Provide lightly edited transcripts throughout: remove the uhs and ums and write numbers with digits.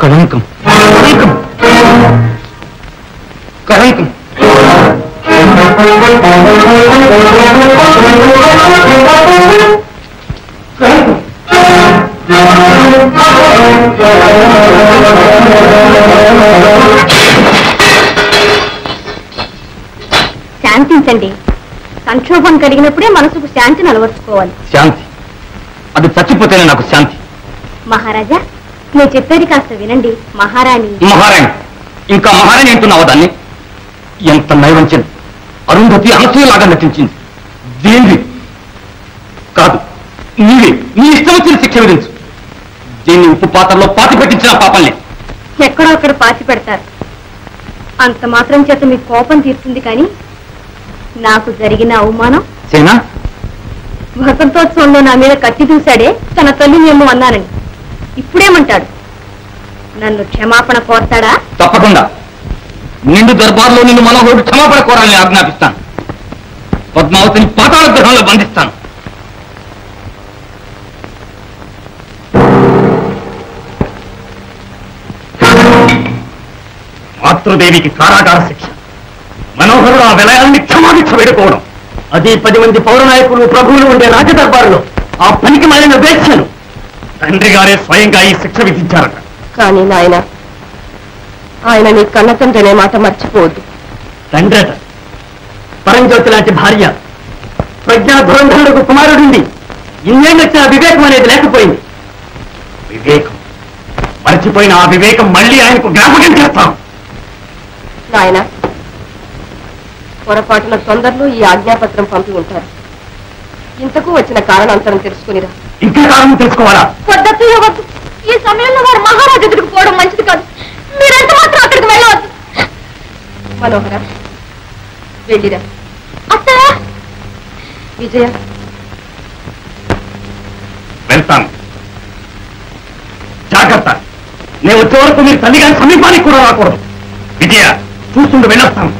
కళంకం కళంకం కళంకం. శాంతించండి. సంక్షోభం కలిగినప్పుడే మనసుకు శాంతిని అలవర్చుకోవాలి. శాంతి అది చచ్చిపోతేనే నాకు శాంతి. మహారాజా, నేను చెప్పేది కాస్త వినండి. మహారాణి ఇంకా మహారాణి అంటున్నావా? దాన్ని ఎంత నైవంచం! అరుంధతి అనసూయలాగా నటించింది. దేనిది కాదు, నీవే నీ ఇష్టం వచ్చిన శిక్ష విధించు. దీన్ని ఉప్పు పాత్రలో పాతి పెట్టించిన పాపల్ని ఎక్కడో అక్కడ పాతి పెడతారు. అంత మాత్రం చేత మీ కోపం తీరుతుంది. కానీ నాకు జరిగిన అవమానం సేనా వసంతోత్సవంలో నా మీద కత్తి దూశాడే తన తల్లిని ఏమో అన్నానని ఇప్పుడేమంటాడు? నన్ను క్షమాపణ కోరతాడా? తప్పకుండా. నిండు దర్బార్లో నిన్ను మనోహరుడు క్షమాపణ కోరాలని ఆజ్ఞాపిస్తాను. పద్మావతిని పాతాళ గృహంలో బంధిస్తాను. మాతృదేవికి కారాగార శిక్ష, మనోహరుడు ఆ విలయాన్ని క్షమాభిక్ష వేడుకోవడం, అది 10 మంది పౌరనాయకులు ప్రభువులు ఉండే రాజదర్బారులో ఆ పనికి మాలిన వేశ్యను తండ్రి గారే స్వయంగా ఈ శిక్ష విధించారట. కానీ నాయన, ఆయన నీ కన్న తండ్రి అనే మాట మర్చిపోవద్దు. తండ్రట పరంజ్యోతి లాంటి భార్య, ప్రజ్ఞా ధురంధరులకు కుమారుడింది. ఇన్నేళ్ళొచ్చిన వివేకం అనేది లేకపోయింది. వివేకం మర్చిపోయిన ఆ వివేకం మళ్ళీ ఆయనకు జ్ఞాపకం చేస్తాం. నాయన, పొరపాటున తొందరలో ఈ ఆజ్ఞాపత్రం పంపి ఉంటారు. ఇంతకు వచ్చిన కారణాంతరం తెలుసుకునిరా. ఇంకా కారణం తెలుసుకోవాలా? వద్దు. ఈ సమయంలో వారు మహారాజు ఎదురుకు పోవడం మంచిది కాదు. మీరెంత మాత్రం అక్కడికి వెళ్ళవద్దు. మనోహర, వెళ్ళిరా. అత్తయ్య, విజయ, వెళ్తాను. జాగ్రత్త, నేను వచ్చే వరకు మీరు తల్లిగారి సమీపానికి కూడా రాకూడదు. విజయ, చూస్తుంటూ వెళ్ళొస్తాను.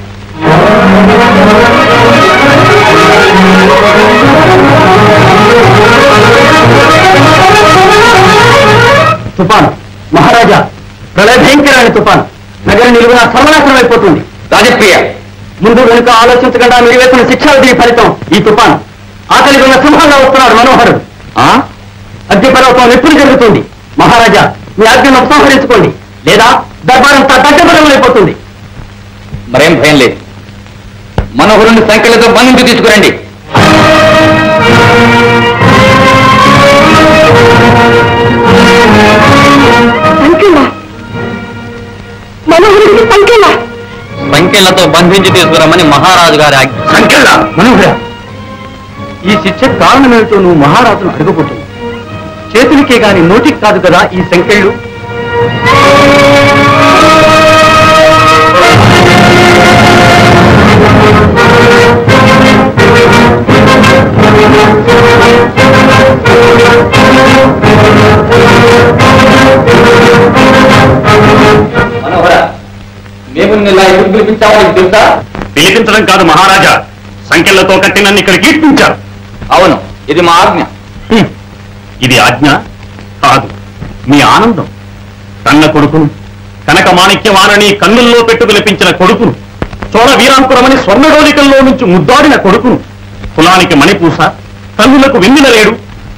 తుఫాను మహారాజా, ప్రళయ భయంకరమైన తుఫాను. నగరం నిలువున సర్వనాశనం అయిపోతుంది. రాజప్రియ, ముందు వెనుక ఆలోచించకుండా మీరు వేసిన శిక్షావిధి ఫలితం ఈ తుఫాను. ఆకలి ఉన్న సింహంగా వస్తున్నాడు మనోహరుడు. అగ్నిపర్వతం ఎప్పుడు జరుగుతుంది? మహారాజా, మీ ఆజ్ఞను ఉపసంహరించుకోండి, లేదా దర్బారంతా దగ్ధపరమైపోతుంది. మరేం భయం లేదు. మనోహరుని సంఖ్యలతో బంధించి తీసుకురండి. సంఖ్యలతో బంధించి తీసుకురమ్మని మహారాజు గారి ఆజ్ఞ. సంఖ్యల మనోహర, ఈ శిక్ష కారణమేమిటో నువ్వు మహారాజును అడగబోతుంది. చేతులకే గాని నోటికి కాదు కదా ఈ సంఖ్యలు. మనోహర, మేము ఇలా ఎందుకు పిలిపించావో నీకు తెలుసా? పిలిపించడం కాదు మహారాజా, సంఖ్యలతో కట్టి నన్ను ఇక్కడ కీర్తించారు. అవును, ఇది మా ఆజ్ఞ. ఇది ఆజ్ఞ కాదు, మీ ఆనందం. కన్న కొడుకును, కనక మాణిక్యవాణని కన్నుల్లో పెట్టు పిలిపించిన కొడుకును, చోళ వీరాంకురమని స్వర్ణడోలికల్లో నుంచి ముద్దాడిన కొడుకును, కులానికి మణిపూస, కన్నులకు వెన్నెలలేడు,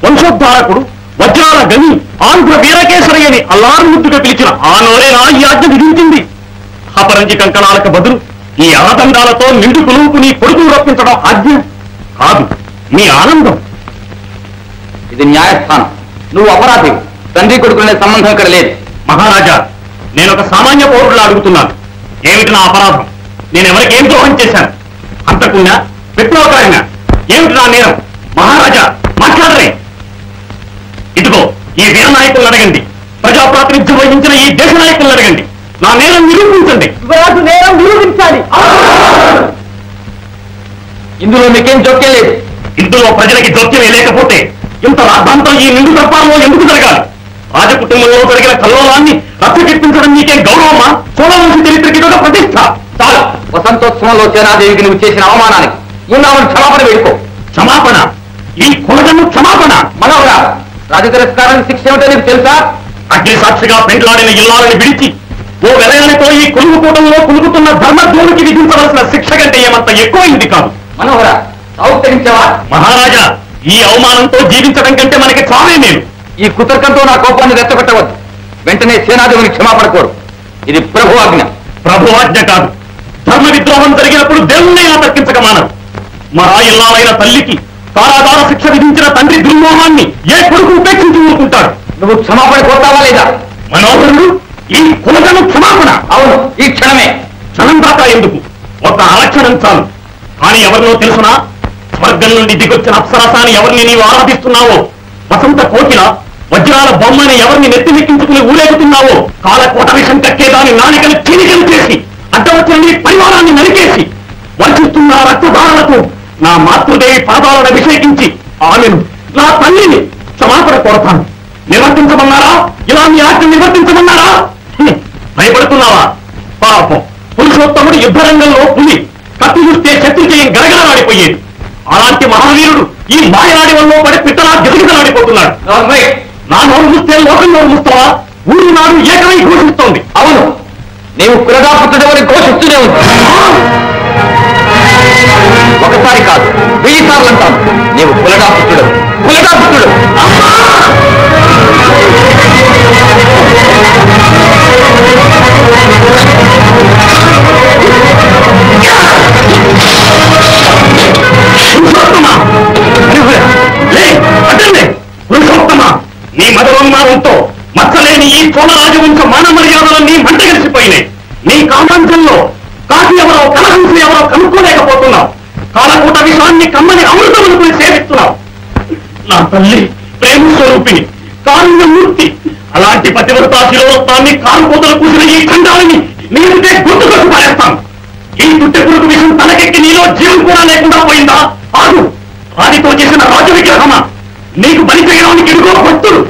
వంశోద్ధారకుడు, వజ్రాల గని, ఆంధ్ర వీరకేశరి అని అల్లారు ముద్దుగా పిలిచిన ఆ నోరేనా ఈ ఆజ్ఞ విధించింది. అపరంజి కంకణాలకు బదులు ఈ ఆదండాలతో నిండు కులువుకు నీ కొడుకును రప్పించడం ఆజ్ఞ కాదు, మీ ఆనందం. ఇది న్యాయస్థానం. నువ్వు అపరాధి, తండ్రి కొడుకునే సంబంధం ఇక్కడ లేదు. మహారాజా, నేను ఒక సామాన్య పౌరుడులా అడుగుతున్నాను. ఏమిటి నా అపరాధం? నేను ఎవరికి ఏం ద్రోహం చేశాను? అంతకున్నా విప్లవకారినా? ఏమిటి నా నేరం? మహారాజా, మాట్లాడరే. ఇదిగో ఈ వీర నాయకులను అడగండి, ప్రజాప్రాతినిధ్యం వహించిన ఈ దేశ నాయకులను అడగండి. నా నేరం నిరూపించండి. నేరం నిరూపించాలి. ఇందులో మీకేం జోక్యం లేదు. ఇందులో ప్రజలకి జోక్యమే లేకపోతే ఇంత రాద్ధాంతం ఈ నిండు దర్బారంలో ఎందుకు జరగాలి? రాజకుటుంబంలో జరిగిన కల్లోలాన్ని రచ్చకెట్టించడం మీకేం గౌరవమా? చోళవంశీ చరిత్రకి ఇదొక ప్రతిష్ట. చాలు. వసంతోత్సవంలో సేనాదేవికి నువ్వు చేసిన అవమానానికి ఉన్నామని క్షమాపణ వేడుకో. క్షమాపణ? ఈ కులగను క్షమాపణ? మనోహర, రాజ తిరస్కారానికి శిక్ష ఏమిటో నీకు తెలుసా? అగ్ని సాక్షిగా పెంట్లాడిన ఇల్లాలని విడిచి ఓ వెలయానితో ఈ కులుగుకూటంలో కులుగుతున్న ధర్మద్రోహికి విధించవలసిన శిక్ష కంటే ఏమంత ఎక్కువైంది కాదు. మనోహర సౌకరించావా? మహారాజా, ఈ అవమానంతో జీవించడం కంటే మనకి చావే నేను. ఈ కుతర్కంతో నా కోపాన్ని రెచ్చగొట్టవద్దు. వెంటనే సేనాదేవుని క్షమాపణ కోరు. ఇది ప్రభు ఆజ్ఞ. ప్రభు ఆజ్ఞ కాదు. ధర్మ విద్రోహం జరిగినప్పుడు దేవుణ్ణైనా తక్కించక మానవు. మహా ఇల్లాలైన తల్లికి కారాగార శిక్ష విధించిన తండ్రి దుర్మోహాన్ని ఏ కొడుకు ఉపేక్షించి ఊరుకుంటాడు? నువ్వు క్షమాపణ కోరుతావా లేదా? మనోహరుడు, ఈ కులగను క్షమాపణ. అవును, ఈ క్షణమే. క్షణం దాకా ఎందుకు, ఒక అలక్షణం చాలు. కానీ ఎవరినో తెలుసునా? స్వర్గం నుండి దిగొచ్చిన అప్సరసాన్ని ఎవరిని నీవు ఆరాధిస్తున్నావో, వసంత కోకిల వజ్రాల బొమ్మని ఎవరిని నెత్తినెక్కించుకుని ఊరేగుతున్నావో, కాలకోట విషం కక్కేదాని నాలికలు చీలికలు చేసి అడ్డవచ్చిన నీ పరివారాన్ని నరికేసి వంచిస్తున్న రక్తధారణకు నా మాతృదేవి పాదాలను అభిషేకించి ఆమెను, నా తల్లిని క్షమాపణ కోరతాను. నిర్వర్తించమన్నారా? ఇలా మీ ఆజ్ఞ నిర్వర్తించమన్నారా? భయపడుతున్నావా? పాపం, పురుషోత్తముడు యుద్ధరంగంలో పులి కత్తి చూస్తే శత్రుజయం గరగలలాడిపోయేది. అలాంటి మహావీరుడు ఈ మాయనాడి వల్ల పడి పిట్టలా గిజగిజలాడిపోతున్నాడు. నా నోరు చూస్తే లోకం నోరు చూస్తావా? ఊరి నాడు ఏకమై ఘోషిస్తోంది. అవును, నీవు కులగాపుత్రుడవని ఘోషిస్తూనే ఉంది. ఒకసారి కాదు, 1000 సార్లు అంటాను. నీవు కులగాపుత్రుడు, కులగాపుత్రుడు. పురుషోత్తమ, నీ మదరోన్మానంతో మచ్చలేని ఈ చోళ రాజవంశ మాన మర్యాదలన్నీ మంటగలిసిపోయినాయి. నీ కామాంతంలో కాకి ఎవరో కలహంస ఎవరో కనుక్కోలేకపోతున్నావు. కాలకూట విషాన్ని కమ్మని అమృతం అనుకుని సేవిస్తున్నావు. నా తల్లి ప్రేమ స్వరూపిణి, కారుణ్యమూర్తి. అలాంటి పతివ్రతా శిరోత్వాన్ని కారుకోతలు కూసిన ఈ ఖండాలని నీవుంటే గుర్తుకొచ్చి పారేస్తాను. ఈ తుట్టె పురుగు విషయం తలకెక్కి నీలో జీవం కూడా లేకుండా పోయిందా? ఆగు, రాతితో చేసిన రాజు విగ్రహమా? నీకు బలి చేయడానికి ఎడుగో భక్తుడు.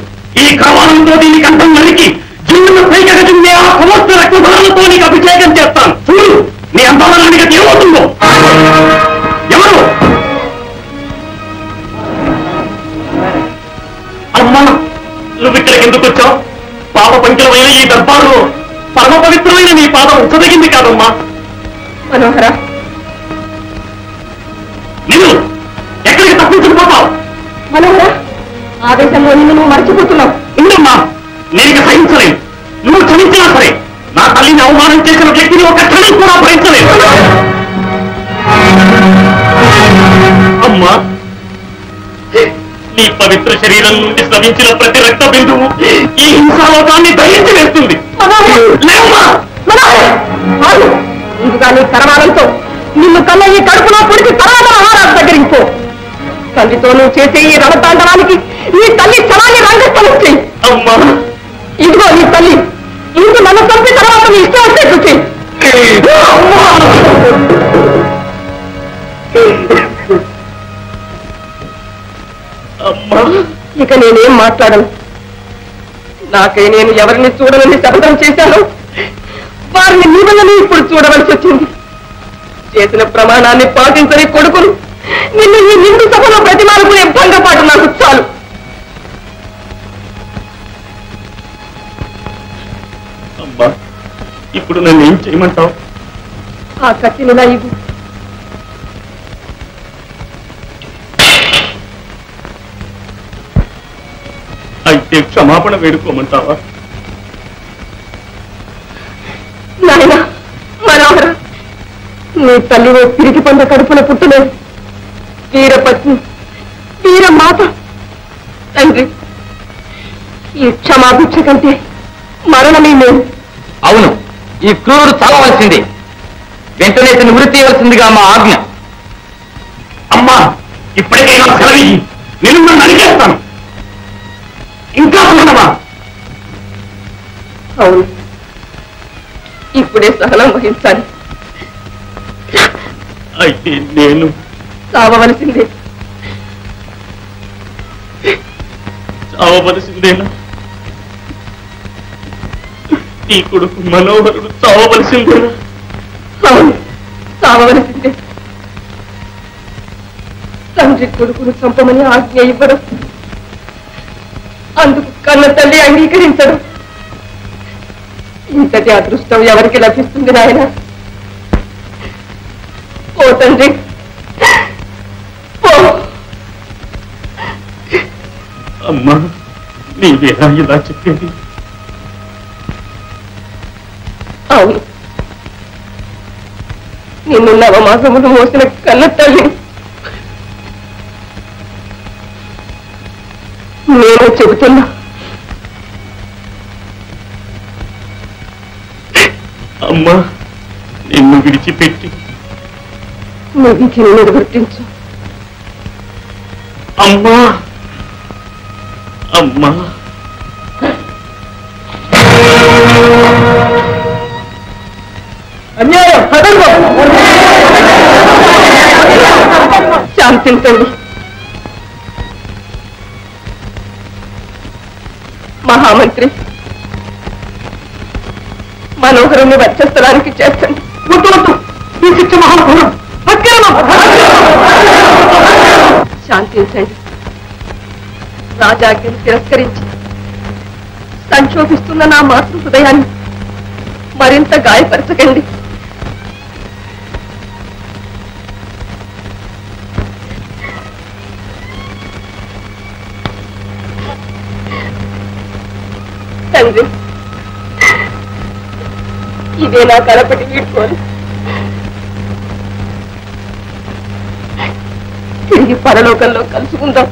ఈ కరవాణంతో దీని కంఠం నరికి జిల్లును పైకగజుండే ఆ సమస్త రక్తధారాలతో నీకు అభిషేకం చేస్తాను. చూడు నీ అందాలకి ఏమవుతుందో. ఎవరు? అమ్మా, నువ్వు ఇక్కడికి ఎందుకు వచ్చావు? పాప పంకిలమైన ఈ దర్బారులో పరమ పవిత్రమైన నీ పాదం ఉచ్చదగింది కాదమ్మా. మనోహర, నేను ఎక్కడికి తప్పించుకుపోతావు? మనోహర, ఆవేశంలో నిన్ను నువ్వు మర్చిపోతున్నావు. ఉండమ్మా, నేను సహించలేను. నువ్వు క్షమించినా సరే నా తల్లిని అవమానం చేసిన వ్యక్తిని ఒక క్షణం కూడా భరించలేదు. అమ్మా, నీ పవిత్ర శరీరం నుండి స్రవించిన ప్రతి రక్త బిందువు ఈ హింసాలోకాన్ని దహించి వేస్తుంది. ముందుగా నీ కరవాలంతో నిన్ను కన్న ఈ కడుపులో పొడిచి తర్వాత మహారాజు దగ్గరించో. తల్లితో నువ్వు చేసే ఈ రణతాండవానికి నీ తల్లి క్షణాన్ని రంగస్థలం చెయ్యి. అమ్మా, ఇదిగో నీ తల్లి. ఇందు నన్ను చంపిన తర్వాత నీ ఇష్టం వచ్చేట్టు చెయ్యి. అమ్మా, ఇక నేనేం మాట్లాడను. నాకై నేను ఎవరిని చూడనని శపథం చేశాను, వారిని నీ వల్లనే ఇప్పుడు చూడవలసి వచ్చింది. చేసిన ప్రమాణాన్ని పాటించని కొడుకును నిన్ను ఈ నిండు సభలో ప్రతిమానుకునే భంగపాటు నాకు చాలు. అమ్మా, ఇప్పుడు నన్ను ఏం చేయమంటావు? ఆ కత్తినిలా ఇవ్వు. అయితే క్షమాపణ వేడుకోమంటావా? నాయన మనోహర, నీ తల్లిలో తిరిగి పొంద కడుపున పుట్టలేదు. వీరపత్ని, వీరమాత. తండ్రి, ఈ క్షమాభిక్ష కంటే మరణమే మేము. అవును, ఈ క్రూరుడు చావవలసింది. వెంటనే ఇతను వృత్తి చేయవలసిందిగా మా ఆజ్ఞ. అమ్మా, ఇప్పటికైనా సెలవి, నేను నన్ను అడిగేస్తాను. ఇంకా సహనమా? అవును, ఇప్పుడే సహనం వహించాలి. అయితే నేను చావవలసిందే. చావవలసిందేనా? ఈ కొడుకు మనోహరుడు చావవలసిందేనా? అవును, చావవలసిందే. తండ్రి కొడుకును చంపమని ఆజ్ఞ ఇవ్వడం, అందుకు కన్న తల్లి అంగీకరించడం ఇంతటి అదృష్టం ఎవరికి లభిస్తుంది నాయన? ఓ తండ్రి, అమ్మా, నీవేనా ఇలా చెప్పేది? అవును, నిన్ను నవమాసములు మోసిన కన్న తల్లి నేను చెబుతున్నా. అమ్మా, నిన్ను విడిచిపెట్టి నీ విధిని నిర్వర్తించు. అమ్మా, అమ్మా. శాంతించండి. మహామంత్రి, మనోహరుని వచ్చేస్తడానికి చేస్తండి. శాంతించండి. రాజాజ్ఞను తిరస్కరించి సంక్షోభిస్తున్న నా మాతృ హృదయాన్ని మరింత గాయపరచకండి. తండ్రి, ఇదే నా కడపటి వీడ్కోలు. తిరిగి పరలోకంలో కలుసుకుందాం.